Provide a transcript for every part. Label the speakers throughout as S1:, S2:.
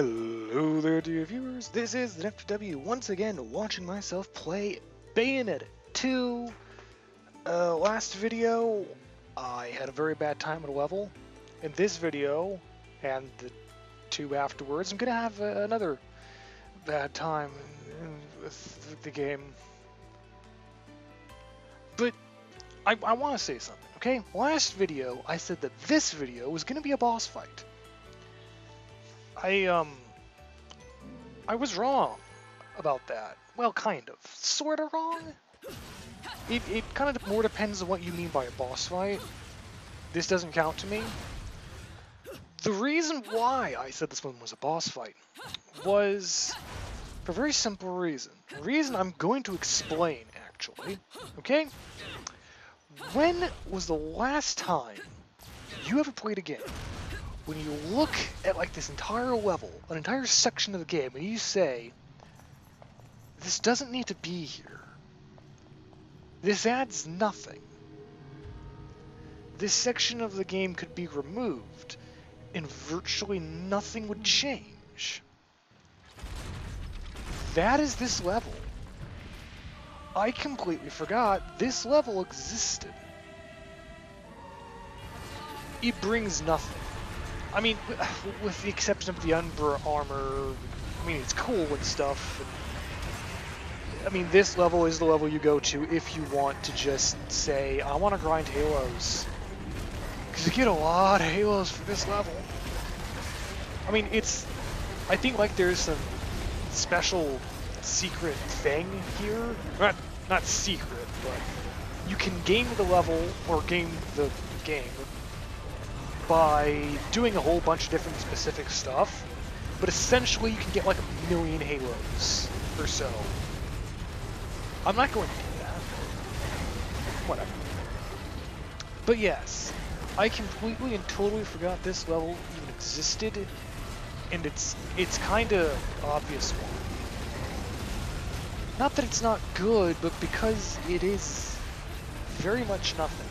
S1: Hello there, dear viewers. This is NefFTW once again watching myself play Bayonetta 2. Last video, I had a very bad time at a level. In this video, and the two afterwards, I'm gonna have another bad time with the game. But I want to say something, okay? Last video, I said that this video was gonna be a boss fight. I was wrong about that. Well, kind of. Sort of wrong? It kind of more depends on what you mean by a boss fight. This doesn't count to me. The reason why I said this one was a boss fight was for a very simple reason. A reason I'm going to explain, actually. Okay? When was the last time you ever played a game when you look at like this entire level, an entire section of the game, and you say, this doesn't need to be here. This adds nothing. This section of the game could be removed, and virtually nothing would change. That is this level. I completely forgot this level existed. It brings nothing. I mean, with the exception of the Umbra armor, I mean, it's cool and stuff. And, I mean, this level is the level you go to if you want to just say, I want to grind Halos. Because you get a lot of Halos for this level. I mean, I think, like, there's some special secret thing here. Not secret, but you can game the level, or game the game, by doing a whole bunch of different specific stuff, but essentially you can get like 1,000,000 Halos or so. I'm not going to do that. Whatever. But yes, I completely and totally forgot this level even existed, and it's kind of obvious why. Not that it's not good, but because it is very much nothing.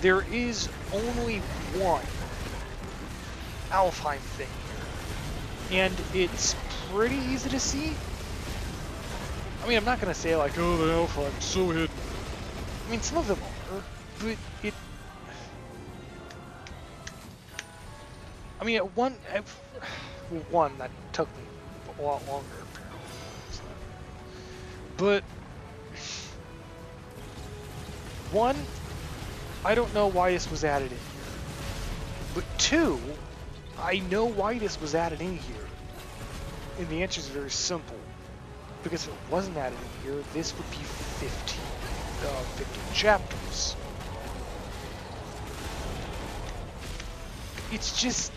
S1: There is only one Alfheim thing here, and it's pretty easy to see. I mean, I'm not going to say like, oh, the Alfheim's so hidden. I mean, some of them are, but I mean, at one that took me a lot longer, apparently. But one, I don't know why this was added in here. But two, I know why this was added in here. And the answer is very simple. Because if it wasn't added in here, this would be 15 chapters. It's just...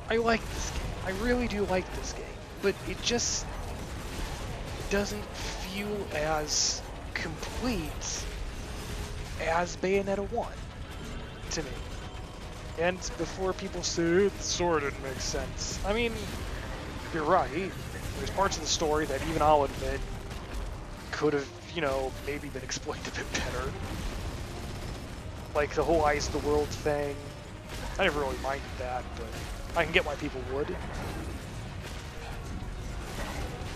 S1: I like this game. I really do like this game. But it just doesn't feel as complete as Bayonetta 1 to me. And before people say it sort of makes sense. I mean, you're right. There's parts of the story that even I'll admit could have, you know, maybe been explained a bit better. Like the whole Eyes of the World thing. I never really minded that, but I can get why people would.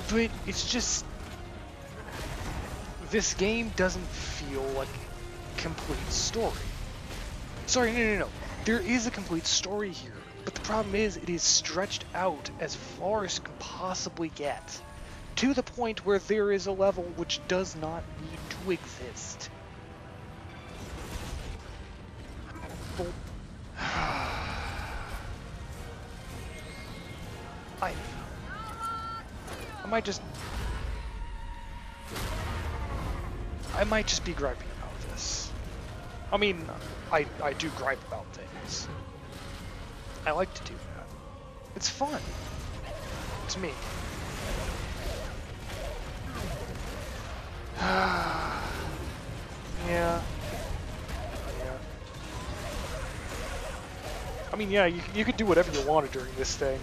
S1: But it's just, this game doesn't feel like a complete story. Sorry, no. There is a complete story here, but the problem is it is stretched out as far as it can possibly get, to the point where there is a level which does not need to exist. I might just be griping about this. I mean, I do gripe about things. I like to do that. It's fun. To me. Yeah. I mean, yeah, you could do whatever you wanted during this thing.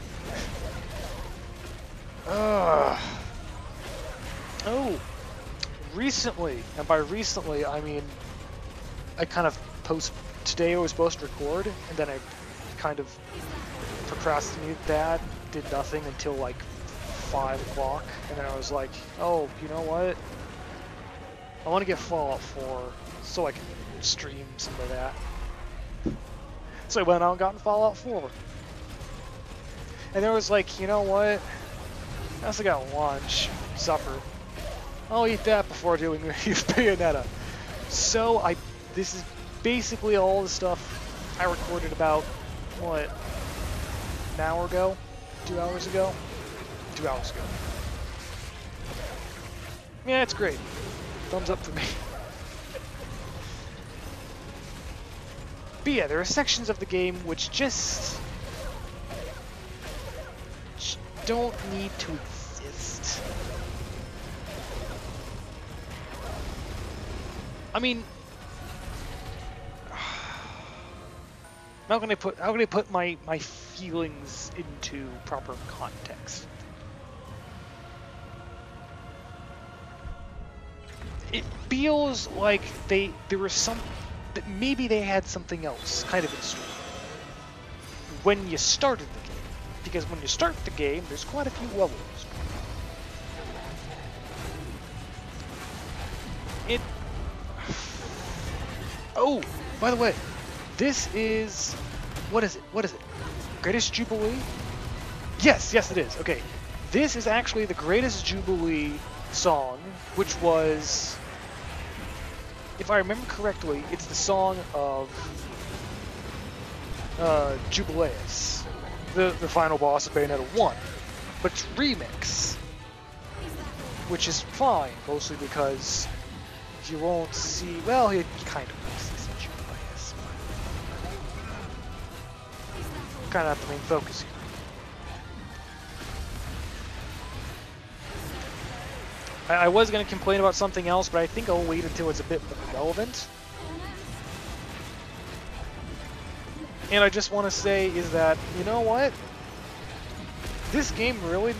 S1: Oh, recently, and by recently I mean I kind of today I was supposed to record, and then I kind of procrastinated that, did nothing until like 5 o'clock, and then I was like, oh, you know what? I want to get Fallout 4 so I can stream some of that. So I went out and got Fallout 4. And there was like, you know what? I also got lunch, supper. I'll eat that before doing Bayonetta. So this is basically all the stuff I recorded about, what, an hour ago? 2 hours ago? 2 hours ago. Yeah, it's great. Thumbs up for me. But yeah, there are sections of the game which just don't need to exist. I mean, how can I put my feelings into proper context? It feels like there was that maybe they had something else kind of in store when you started the game, because when you start the game, there's quite a few levels. Oh, by the way, this is, what is it? Greatest Jubilee? Yes, it is. Okay, this is actually the Greatest Jubilee song, which was, if I remember correctly, it's the song of Jubileus, the final boss of Bayonetta 1, but it's remix, which is fine, mostly because you won't see, well, you kind of will see some Jubileus, but kind of not the main focus here. I was going to complain about something else, but I think I'll wait until it's a bit more relevant. And I just want to say is that, you know what? This game really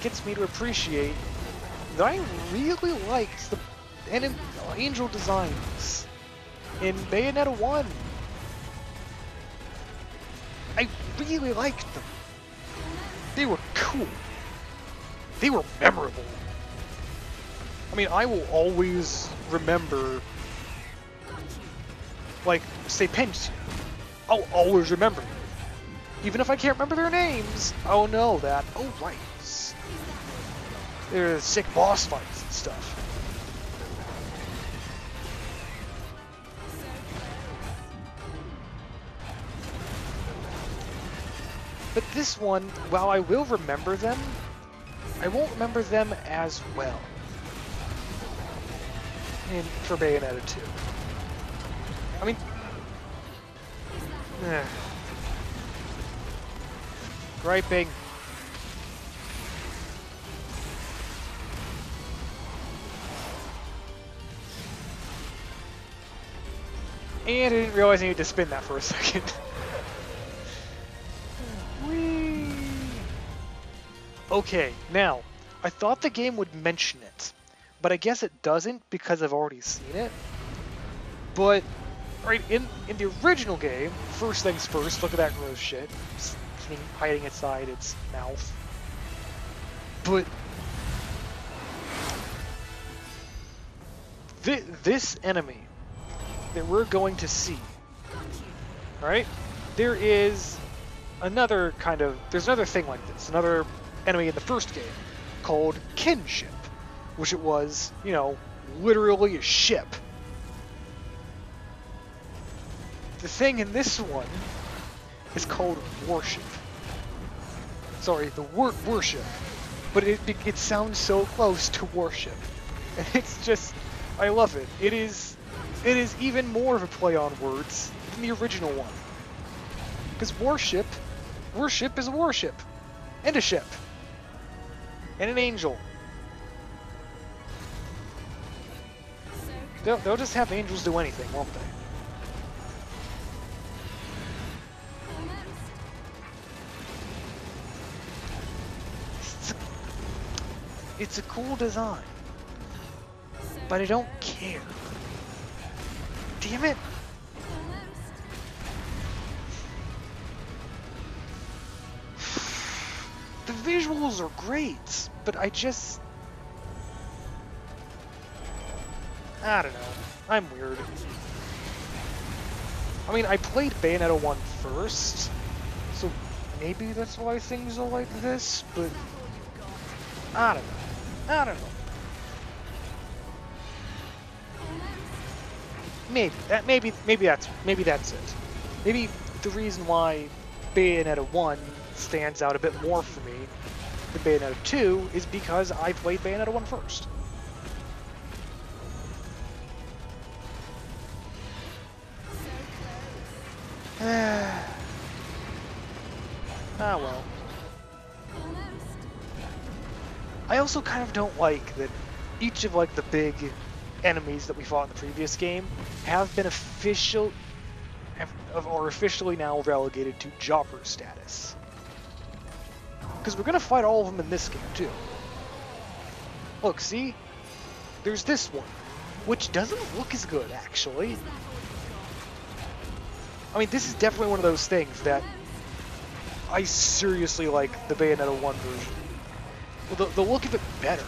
S1: gets me to appreciate that I really liked the angel designs in Bayonetta 1. I really liked them. They were cool. They were memorable. I mean, I will always remember, like, say Pension. I'll always remember them. Even if I can't remember their names, I'll know that, oh right, they're sick boss fights and stuff. But this one, while I will remember them, I won't remember them as well. For Bayonetta 2. I mean, griping. And I didn't realize I needed to spin that for a second. Whee! Okay, now, I thought the game would mention it, but I guess it doesn't because I've already seen it. But, right, in the original game, first things first, look at that gross shit. Hiding inside its mouth. But, this enemy that we're going to see, right? There is another there's another thing like this, another enemy in the first game called Kinship, which it was, you know, literally a ship. The thing in this one is called Warship. Sorry, the Worship. But it sounds so close to Warship. And it's just, I love it. It is even more of a play on words than the original one. Because worship is a warship. And a ship. And an angel. They'll just have angels do anything, won't they? It's a cool design. But I don't care. Damn it! visuals are great, but I don't know. I'm weird. I mean, I played Bayonetta 1 first, so maybe that's why things are like this, but I don't know. I don't know. Maybe that's it. Maybe the reason why Bayonetta 1 stands out a bit more for me than Bayonetta 2 is because I played Bayonetta 1 first. Ah well. I also kind of don't like that each of like the big enemies that we fought in the previous game have been officially now relegated to jobber status. Because we're gonna fight all of them in this game too. Look, see? There's this one, which doesn't look as good actually. I mean, this is definitely one of those things that I seriously like the Bayonetta 1 version. Well, the look of it better.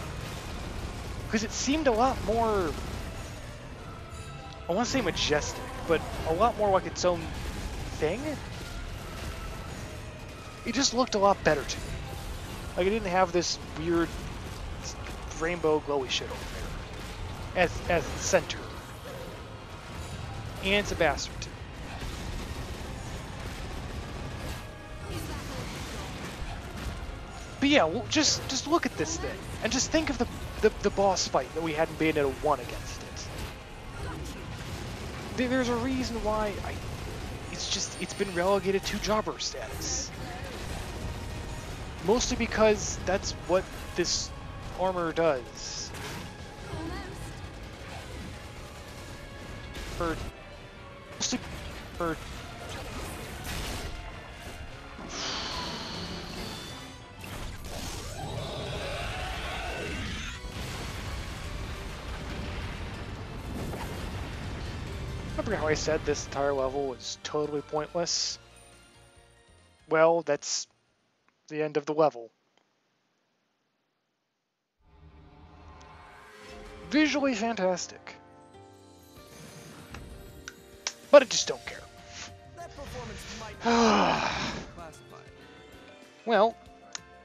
S1: Because it seemed a lot more, I want to say majestic, but a lot more like its own thing. It just looked a lot better to me. Like, it didn't have this weird rainbow glowy shit over there as the center. And it's a bastard too. But yeah, well, just look at this thing, and just think of the boss fight that we had in Bayonetta 1 against it. There's a reason why it's been relegated to jobber status. Mostly because that's what this armor does. Mostly for remember how I said this entire level was totally pointless? Well, that's the end of the level. Visually fantastic. But I just don't care. Well,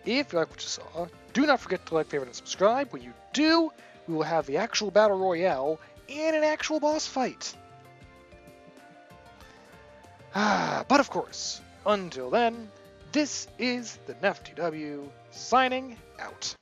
S1: if you like what you saw, do not forget to like, favorite, and subscribe. When you do, we will have the actual Battle Royale and an actual boss fight. But of course, until then, this is the NefFTW signing out.